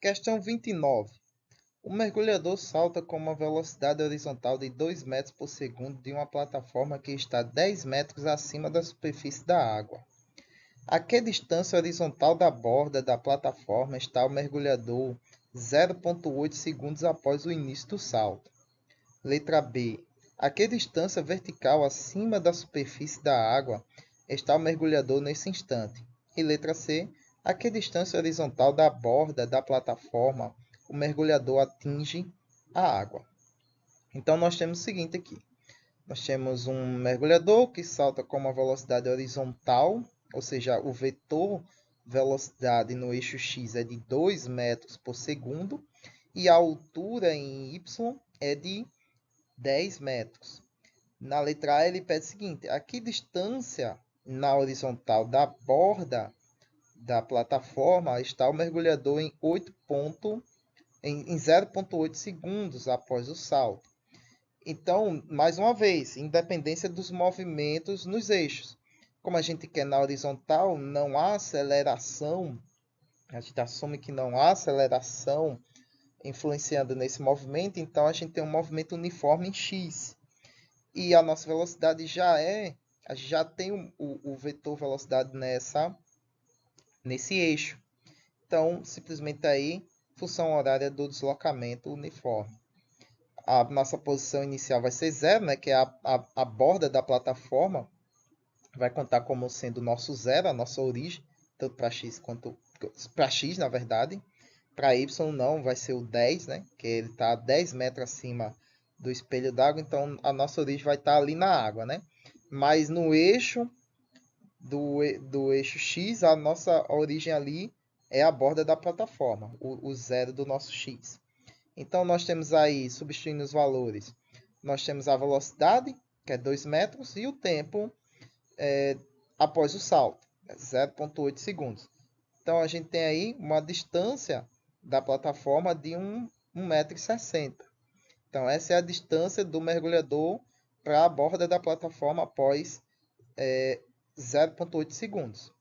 Questão 29. O mergulhador salta com uma velocidade horizontal de 2 metros por segundo de uma plataforma que está 10 metros acima da superfície da água. A que distância horizontal da borda da plataforma está o mergulhador 0,8 segundos após o início do salto? Letra B. A que distância vertical acima da superfície da água está o mergulhador nesse instante? E letra C. A que distância horizontal da borda da plataforma o mergulhador atinge a água? Então, nós temos o seguinte aqui. Nós temos um mergulhador que salta com uma velocidade horizontal, ou seja, o vetor velocidade no eixo x é de 2 metros por segundo e a altura em y é de 10 metros. Na letra A, ele pede o seguinte: a que distância na horizontal da borda da plataforma está o mergulhador em 0,8 segundos após o salto? Então, mais uma vez, independência dos movimentos nos eixos. Como a gente quer na horizontal, não há aceleração, a gente assume que não há aceleração influenciando nesse movimento, então a gente tem um movimento uniforme em x. E a nossa velocidade a gente já tem o vetor velocidade nesse eixo. Então, simplesmente aí, função horária do deslocamento uniforme. A nossa posição inicial vai ser 0, né, que é a borda da plataforma, vai contar como sendo o nosso zero, a nossa origem, tanto para x quanto para x, na verdade. Para y não, vai ser o 10, né, que ele está 10 metros acima do espelho d'água, então a nossa origem vai estar ali na água, né? Mas no eixo do eixo x, a nossa origem ali é a borda da plataforma, o zero do nosso x. Então, nós temos aí, substituindo os valores, nós temos a velocidade, que é 2 metros, e o tempo após o salto, 0,8 segundos. Então, a gente tem aí uma distância da plataforma de 1,60 m. Então, essa é a distância do mergulhador para a borda da plataforma após 0,8 segundos.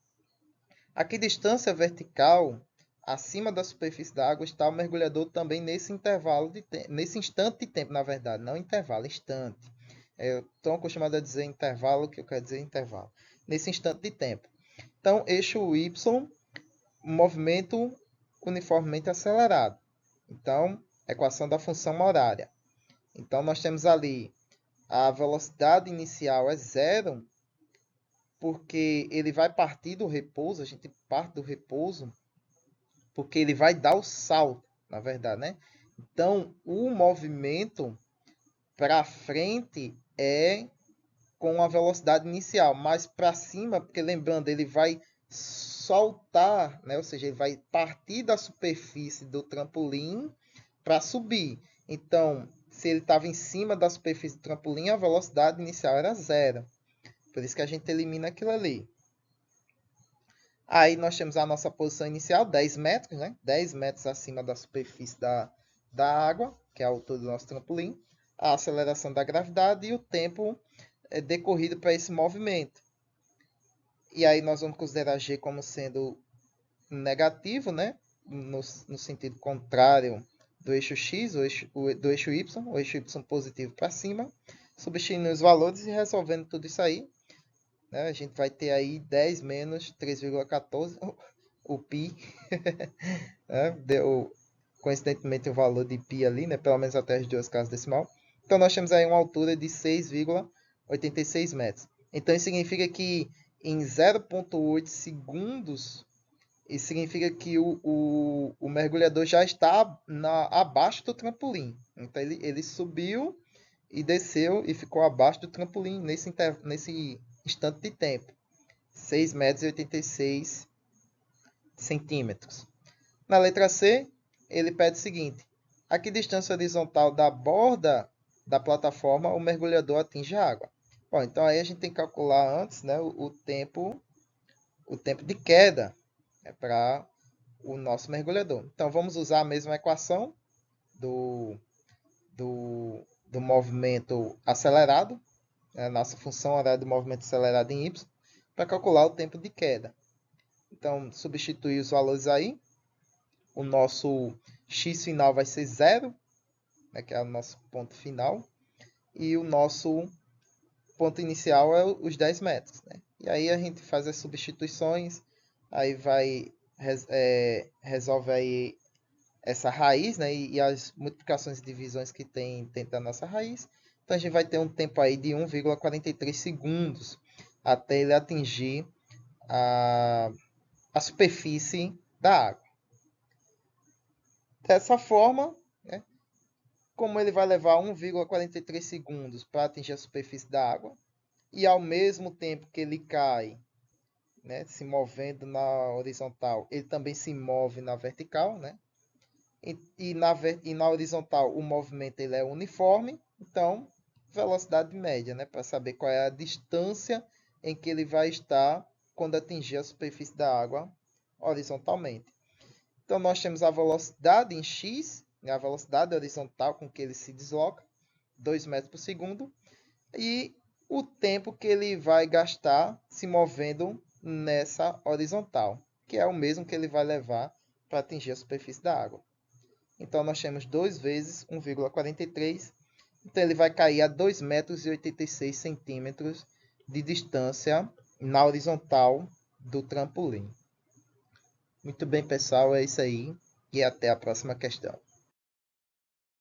A que distância vertical acima da superfície da água está o mergulhador também nesse intervalo de tempo, nesse instante de tempo, na verdade, não intervalo, instante. Eu estou acostumado a dizer intervalo, que eu quero dizer intervalo. Nesse instante de tempo. Então, eixo Y, movimento uniformemente acelerado. Então, equação da função horária. Então, nós temos ali a velocidade inicial é zero, porque ele vai partir do repouso, a gente parte do repouso, porque ele vai dar o salto, na verdade, né? Então, o movimento para frente é com a velocidade inicial, mas para cima, porque lembrando, ele vai soltar, né? Ou seja, ele vai partir da superfície do trampolim para subir. Então, se ele estava em cima da superfície do trampolim, a velocidade inicial era zero. Por isso que a gente elimina aquilo ali. Aí nós temos a nossa posição inicial, 10 metros, né? 10 metros acima da superfície da água, que é a altura do nosso trampolim. A aceleração da gravidade e o tempo decorrido para esse movimento. E aí nós vamos considerar G como sendo negativo, né? No sentido contrário do eixo X, do eixo Y, o eixo Y positivo para cima. Substituindo os valores e resolvendo tudo isso aí, né? A gente vai ter aí 10 menos 3,14, o π, né? Deu coincidentemente o valor de π ali, né? Pelo menos até as duas casas decimal. Então nós temos aí uma altura de 6,86 metros. Então isso significa que em 0,8 segundos, isso significa que o mergulhador já está abaixo do trampolim. Então ele subiu e desceu e ficou abaixo do trampolim nesse instante de tempo. 6 metros e 86 centímetros. Na letra C, ele pede o seguinte: a que distância horizontal da borda da plataforma o mergulhador atinge a água? Bom, então aí a gente tem que calcular antes, né, o tempo de queda, né, para o nosso mergulhador. Então vamos usar a mesma equação do movimento acelerado, a nossa função horária do movimento acelerado em y, para calcular o tempo de queda. Então, substituir os valores aí. o nosso x final vai ser 0, né, que é o nosso ponto final, e o nosso ponto inicial é os 10 metros. Né? E aí a gente faz as substituições, aí resolve aí essa raiz, né, e as multiplicações e divisões que tem dentro da nossa raiz. Então a gente vai ter um tempo aí de 1,43 segundos até ele atingir a superfície da água. Dessa forma, né, como ele vai levar 1,43 segundos para atingir a superfície da água, e ao mesmo tempo que ele cai, né, se movendo na horizontal, ele também se move na vertical, né? E na horizontal o movimento ele é uniforme, então velocidade média, né, para saber qual é a distância em que ele vai estar quando atingir a superfície da água horizontalmente. Então nós temos a velocidade em x, né, a velocidade horizontal com que ele se desloca, 2 metros por segundo, e o tempo que ele vai gastar se movendo nessa horizontal, que é o mesmo que ele vai levar para atingir a superfície da água. Então, nós temos 2 vezes 1,43. Então, ele vai cair a 2,86 metros de distância na horizontal do trampolim. Muito bem, pessoal, é isso aí. E até a próxima questão.